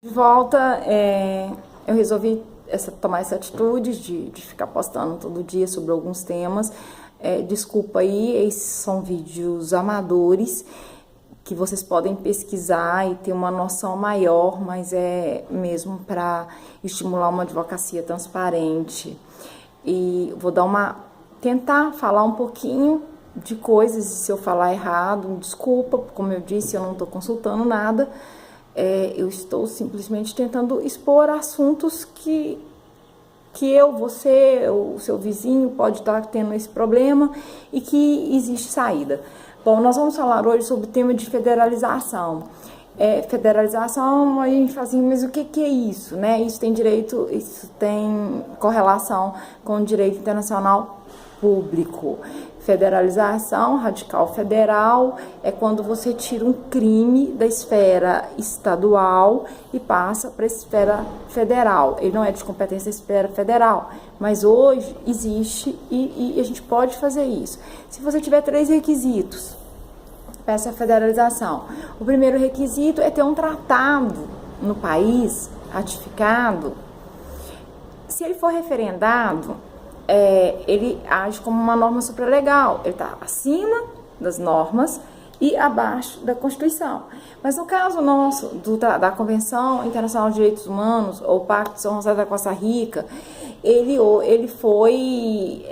De volta, eu resolvi tomar essa atitude de ficar postando todo dia sobre alguns temas. Desculpa aí, esses são vídeos amadores que vocês podem pesquisar e ter uma noção maior, mas é mesmo para estimular uma advocacia transparente. E vou tentar falar um pouquinho de coisas, e se eu falar errado, desculpa, como eu disse, eu não estou consultando nada. Eu estou simplesmente tentando expor assuntos que você, o seu vizinho pode estar tendo esse problema e que existe saída. Bom, nós vamos falar hoje sobre o tema de federalização. Federalização, a gente fala assim, mas o que é isso, né? Isso tem correlação com o direito internacional público. Federalização, radical federal, é quando você tira um crime da esfera estadual e passa para a esfera federal. Ele não é de competência da esfera federal, mas hoje existe e a gente pode fazer isso. Se você tiver 3 requisitos para essa federalização. O primeiro requisito é ter um tratado no país ratificado. Se ele for referendado, ele age como uma norma supralegal, ele está acima das normas e abaixo da Constituição. Mas no caso nosso, da Convenção Internacional de Direitos Humanos, ou Pacto de São José da Costa Rica, ele foi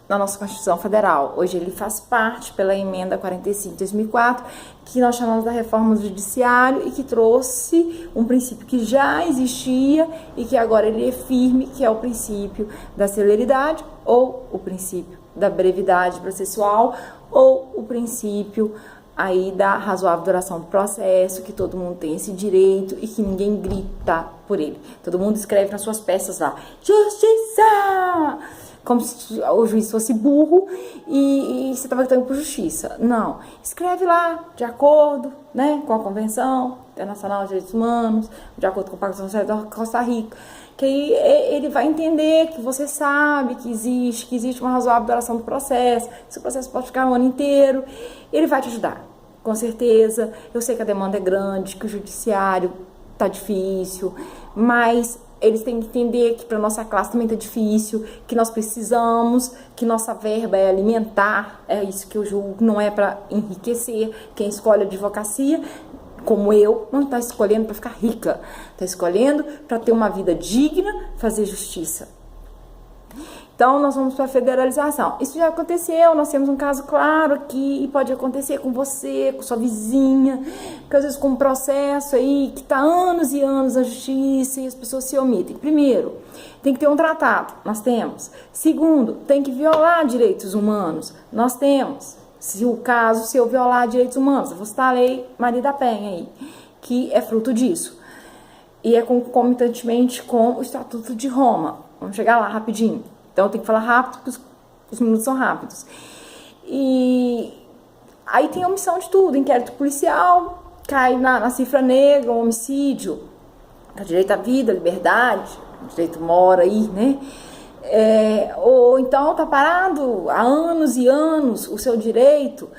na nossa Constituição Federal. Hoje ele faz parte pela emenda 45 de 2004, que nós chamamos da reforma do judiciário e que trouxe um princípio que já existia e que agora ele é firme, que é o princípio da celeridade ou o princípio da brevidade processual ou o princípio aí da razoável duração do processo, que todo mundo tem esse direito e que ninguém grita por ele. Todo mundo escreve nas suas peças lá, justiça! Como se o juiz fosse burro e você estava gritando por justiça. Não. Escreve lá, de acordo, né, com a Convenção Internacional de Direitos Humanos, de acordo com o Pacto de São José da Costa Rica, que aí ele vai entender que você sabe que existe uma razoável duração do processo, esse processo pode ficar um ano inteiro, ele vai te ajudar, com certeza. Eu sei que a demanda é grande, que o judiciário tá difícil, mas eles têm que entender que para nossa classe também está difícil, que nós precisamos, que nossa verba é alimentar, é isso que eu julgo, não é para enriquecer. Quem escolhe a advocacia, como eu, não está escolhendo para ficar rica, está escolhendo para ter uma vida digna, fazer justiça. Então, nós vamos para a federalização. Isso já aconteceu, nós temos um caso claro aqui, e pode acontecer com você, com sua vizinha, que às vezes com um processo aí que está anos e anos na justiça e as pessoas se omitem. Primeiro, tem que ter um tratado, nós temos. Segundo, tem que violar direitos humanos, nós temos. Se eu violar direitos humanos, eu vou citar a Lei Maria da Penha aí, que é fruto disso. E é concomitantemente com o Estatuto de Roma. Vamos chegar lá rapidinho. Então, eu tenho que falar rápido, porque os minutos são rápidos. E aí tem a omissão de tudo. Inquérito policial, cai na cifra negra, um homicídio, direito à vida, liberdade, direito mora aí, né? Ou então tá parado há anos e anos o seu direito,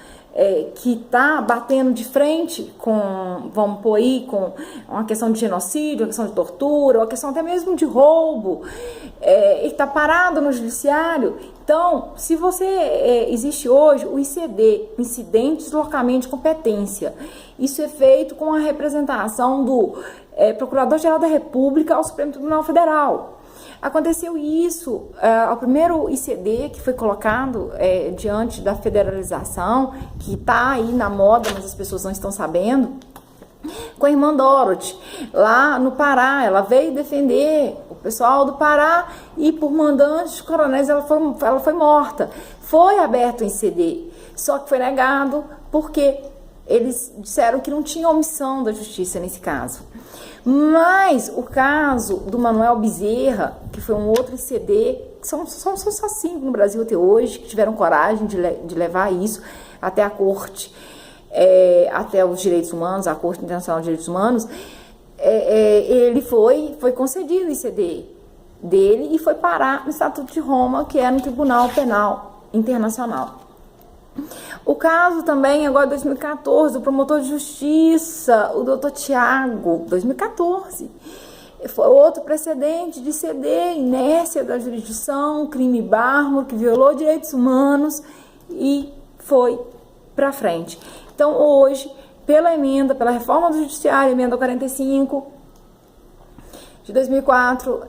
que está batendo de frente com, vamos pôr aí, com uma questão de genocídio, uma questão de tortura, uma questão até mesmo de roubo, e está parado no judiciário. Então, se existe hoje o ICD, Incidente de Deslocamento de Competência, isso é feito com a representação do Procurador-Geral da República ao Supremo Tribunal Federal. Aconteceu isso, o primeiro ICD que foi colocado diante da federalização, que está aí na moda, mas as pessoas não estão sabendo, com a irmã Dorothy, lá no Pará. Ela veio defender o pessoal do Pará e por mandantes de coronéis ela foi morta. Foi aberto o ICD, só que foi negado porque eles disseram que não tinha omissão da justiça nesse caso. Mas o caso do Manuel Bezerra, que foi um outro ICD, são só 5 no Brasil até hoje, que tiveram coragem de levar isso até a corte, até os direitos humanos, a Corte Internacional de Direitos Humanos. Ele foi concedido o ICD dele e foi parar no Estatuto de Roma, que é no Tribunal Penal Internacional. O caso também, agora 2014, do promotor de justiça, o doutor Tiago, 2014. Foi outro precedente de ceder inércia da jurisdição, crime bárbaro que violou direitos humanos e foi para frente. Então, hoje, pela emenda, pela reforma do judiciário, emenda 45 de 2004,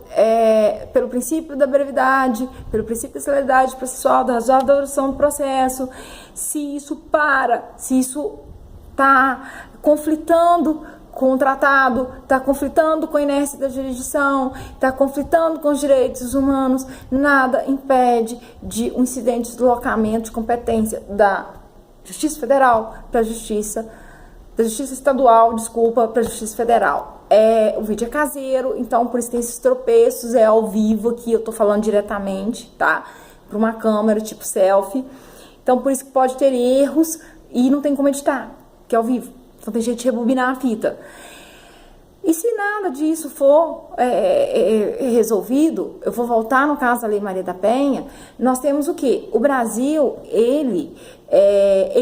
pelo princípio da brevidade, pelo princípio da celeridade processual, da razoável duração do processo, se isso está conflitando com o tratado, está conflitando com a inércia da jurisdição, está conflitando com os direitos humanos, nada impede de um incidente de deslocamento de competência da Justiça Federal para a Justiça, da Justiça Estadual, desculpa, para a Justiça Federal. O vídeo é caseiro, então por isso tem esses tropeços, é ao vivo aqui, eu tô falando diretamente, tá? Para uma câmera, tipo selfie. Então por isso que pode ter erros e não tem como editar, que é ao vivo. Então tem jeito de rebobinar a fita. E se nada disso for resolvido, eu vou voltar no caso da Lei Maria da Penha, nós temos o quê? O Brasil, ele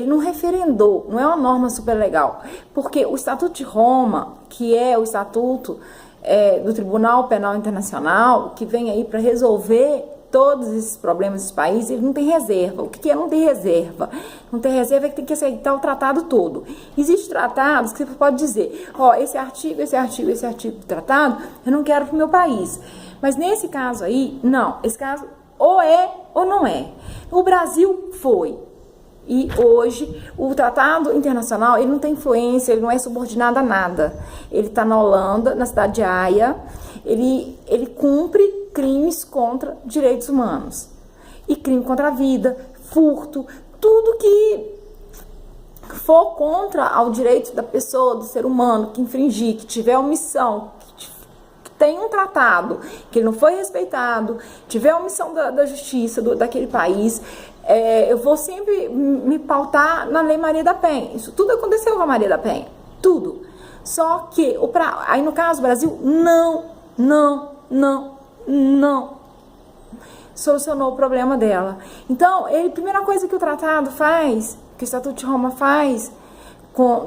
não referendou, não é uma norma super legal, porque o Estatuto de Roma, que é o Estatuto do Tribunal Penal Internacional, que vem aí para resolver todos esses problemas dos países, ele não tem reserva. O que é não ter reserva? Não ter reserva é que tem que aceitar o tratado todo. Existem tratados que você pode dizer, esse artigo do tratado, eu não quero para o meu país. Mas nesse caso aí, não. Esse caso ou é ou não é. O Brasil foi. E hoje, o tratado internacional, ele não tem influência, ele não é subordinado a nada. Ele está na Holanda, na cidade de Haia, ele cumpre crimes contra direitos humanos. E crime contra a vida, furto, tudo que for contra ao direito da pessoa, do ser humano, que infringir, que tiver omissão, que tem um tratado, que ele não foi respeitado, tiver omissão da justiça daquele país, eu vou sempre me pautar na Lei Maria da Penha. Isso tudo aconteceu com a Maria da Penha. Tudo. Só que, aí no caso do Brasil, não solucionou o problema dela. Então, a primeira coisa que o tratado faz, que o Estatuto de Roma faz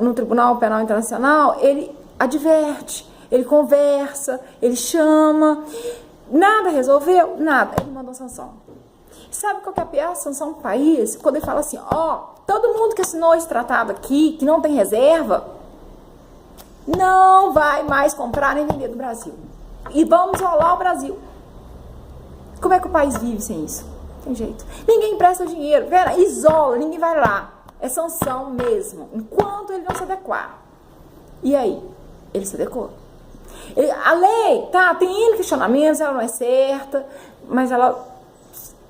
no Tribunal Penal Internacional, ele adverte, ele conversa, ele chama. Nada resolveu? Nada. Ele manda uma sanção. Sabe qual que é a pior sanção do país? Quando ele fala assim, todo mundo que assinou esse tratado aqui, que não tem reserva, não vai mais comprar nem vender do Brasil. E vamos isolar o Brasil. Como é que o país vive sem isso? Tem jeito. Ninguém empresta dinheiro. Isola, ninguém vai lá. É sanção mesmo. Enquanto ele não se adequar. E aí? Ele se adequou. A lei, tem N questionamentos, ela não é certa, mas ela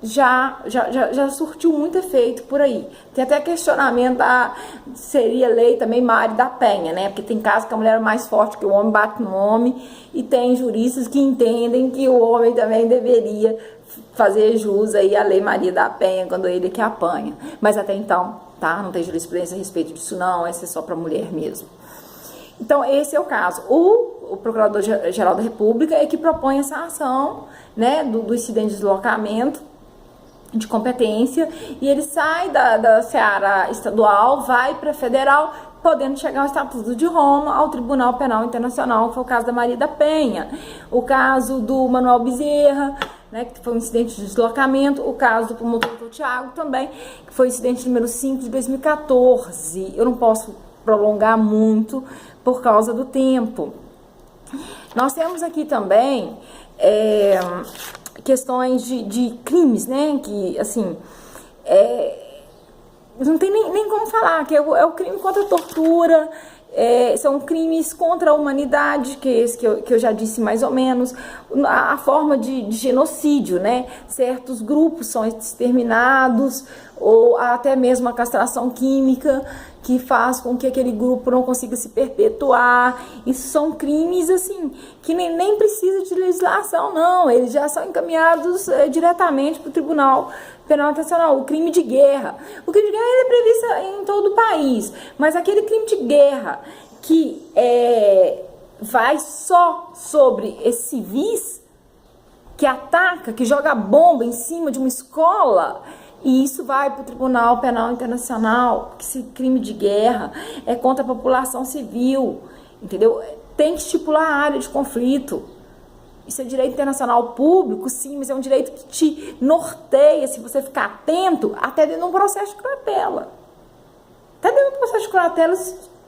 já surtiu muito efeito por aí. Tem até questionamento seria lei também Maria da Penha, né? Porque tem casos que a mulher é mais forte que o homem, bate no homem, e tem juristas que entendem que o homem também deveria fazer jus aí à Lei Maria da Penha quando ele que apanha. Mas até então, não tem jurisprudência a respeito disso não, essa é só para mulher mesmo. Então, esse é o caso. O Procurador-Geral da República é que propõe essa ação, né, do incidente de deslocamento de competência, e ele sai da seara estadual, vai para a federal, podendo chegar ao Estatuto de Roma, ao Tribunal Penal Internacional, que foi o caso da Maria da Penha, o caso do Manuel Bezerra, né, que foi um incidente de deslocamento, o caso do promotor Tiago também, que foi o incidente número 5 de 2014. Eu não posso prolongar muito por causa do tempo. Nós temos aqui também questões de crimes, né, que, assim, não tem nem como falar, que é o crime contra a tortura, são crimes contra a humanidade, que é esse que eu já disse mais ou menos, a forma de genocídio, né, certos grupos são exterminados, ou até mesmo a castração química, que faz com que aquele grupo não consiga se perpetuar. Isso são crimes, assim, que nem precisa de legislação, não. Eles já são encaminhados diretamente para o Tribunal Penal Internacional. O crime de guerra. O crime de guerra é previsto em todo o país, mas aquele crime de guerra que vai só sobre esses civis, que ataca, que joga bomba em cima de uma escola, E isso vai para o Tribunal Penal Internacional, que esse crime de guerra é contra a população civil, entendeu? Tem que estipular a área de conflito. Isso é direito internacional público, sim, mas é um direito que te norteia, se você ficar atento, até dentro de um processo de curatela. Até dentro do processo de curatela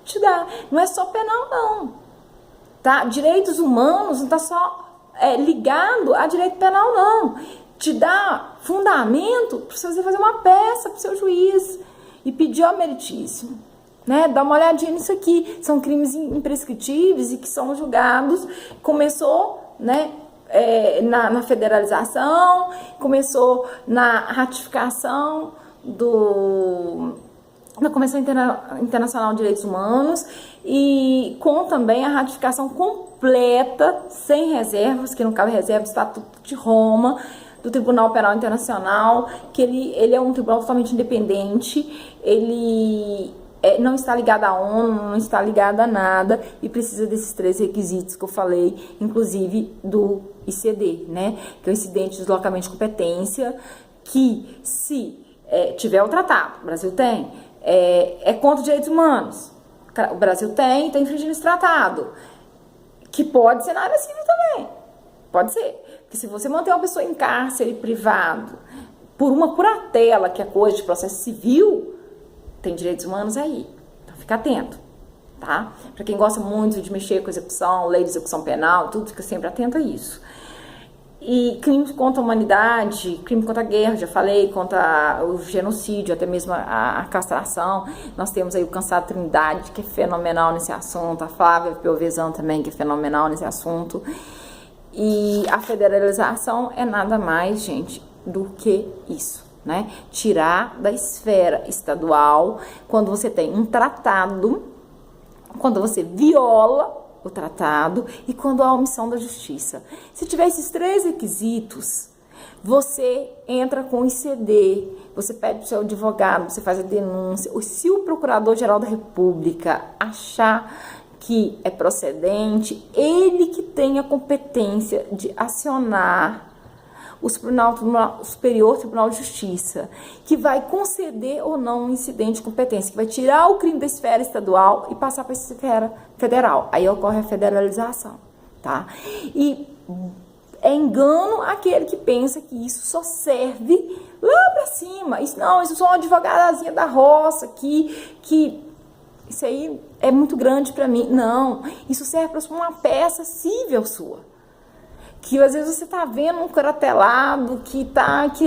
te dá. Não é só penal, não. Tá? Direitos humanos não está só ligado a direito penal, não. Te dá fundamento para você fazer uma peça para o seu juiz e pedir ao meritíssimo. Né? Dá uma olhadinha nisso aqui. São crimes imprescritíveis e que são julgados. Começou, né, na federalização, começou na ratificação da Convenção Internacional de Direitos Humanos e com também a ratificação completa, sem reservas, que não cabe reserva, do Estatuto de Roma, do Tribunal Penal Internacional, que ele é um tribunal totalmente independente, ele não está ligado à ONU, não está ligado a nada e precisa desses 3 requisitos que eu falei, inclusive do ICD, né? Que é o incidente de deslocamento de competência, que se tiver o tratado, o Brasil tem, é contra os direitos humanos, o Brasil tem, está infringindo esse tratado, que pode ser na área civil também, pode ser. Porque se você manter uma pessoa em cárcere privado por uma curatela, que é coisa de processo civil, tem direitos humanos aí. Então fica atento, tá? Para quem gosta muito de mexer com execução, lei de execução penal, tudo, fica sempre atento a isso. E crimes contra a humanidade, crime contra a guerra, já falei, contra o genocídio, até mesmo a castração. Nós temos aí o Cansado Trindade, que é fenomenal nesse assunto, a Flávia Piovesan também, que é fenomenal nesse assunto. E a federalização é nada mais, gente, do que isso, né? Tirar da esfera estadual, quando você tem um tratado, quando você viola o tratado e quando há omissão da justiça. Se tiver esses 3 requisitos, você entra com o ICD, você pede para o seu advogado, você faz a denúncia. Se o Procurador-Geral da República achar que é procedente, ele que tem a competência de acionar o Superior Tribunal de Justiça, que vai conceder ou não um incidente de competência, que vai tirar o crime da esfera estadual e passar para a esfera federal. Aí ocorre a federalização, tá? E é engano aquele que pensa que isso só serve lá para cima. Isso não, isso é só uma advogadazinha da roça que isso aí é muito grande para mim. Não, isso serve para uma peça civil sua. Que às vezes você tá vendo um caratelado que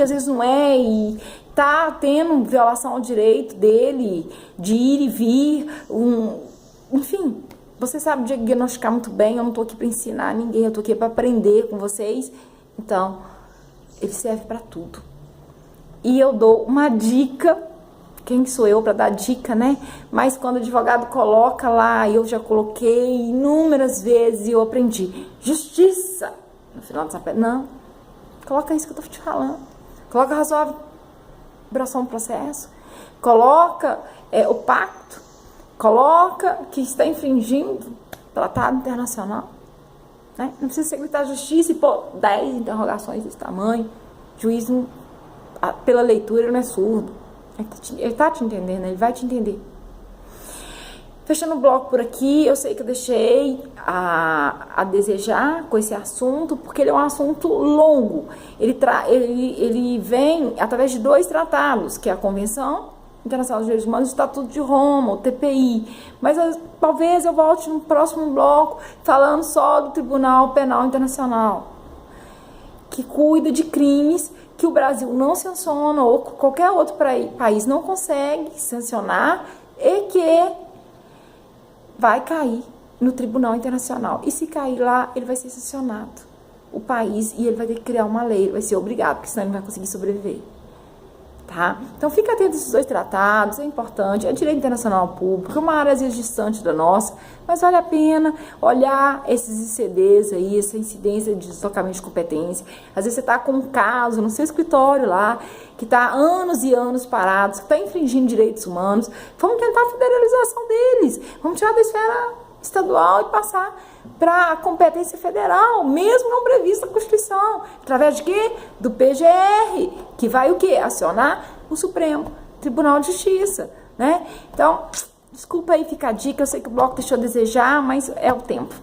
às vezes não é e tá tendo violação ao direito dele de ir e vir, enfim, você sabe diagnosticar muito bem. Eu não tô aqui para ensinar ninguém, eu tô aqui para aprender com vocês. Então, ele serve para tudo. E eu dou uma dica. Quem sou eu para dar dica, né? Mas quando o advogado coloca lá, eu já coloquei inúmeras vezes e eu aprendi. Justiça! No final dessa pedra. Não. Coloca isso que eu tô te falando. Coloca razoável duração do processo. Coloca o pacto. Coloca que está infringindo tratado internacional. Né? Não precisa secretar a justiça e pôr 10 interrogações desse tamanho. O juiz, pela leitura, ele não é surdo. Ele tá te entendendo, ele vai te entender. Fechando o bloco por aqui, eu sei que eu deixei a desejar com esse assunto, porque ele é um assunto longo. Ele vem através de 2 tratados, que é a Convenção Internacional dos Direitos Humanos e o Estatuto de Roma, o TPI. Mas talvez eu volte no próximo bloco falando só do Tribunal Penal Internacional, que cuida de crimes que o Brasil não sanciona ou qualquer outro país não consegue sancionar e que vai cair no Tribunal Internacional. E se cair lá, ele vai ser sancionado, o país, e ele vai ter que criar uma lei, ele vai ser obrigado, porque senão ele não vai conseguir sobreviver. Tá? Então fica atento a esses 2 tratados, é importante, é direito internacional público, é uma área às vezes distante da nossa, mas vale a pena olhar esses ICDs aí, essa incidência de deslocamento de competência. Às vezes você está com um caso no seu escritório lá, que está há anos e anos parados, que está infringindo direitos humanos. Vamos tentar a federalização deles, vamos tirar da esfera estadual e passar para a competência federal, mesmo não prevista na Constituição. Através de quê? Do PGR, que vai o quê? Acionar o Supremo Tribunal de Justiça, né? Então, desculpa aí ficar a dica, eu sei que o bloco deixou a desejar, mas é o tempo.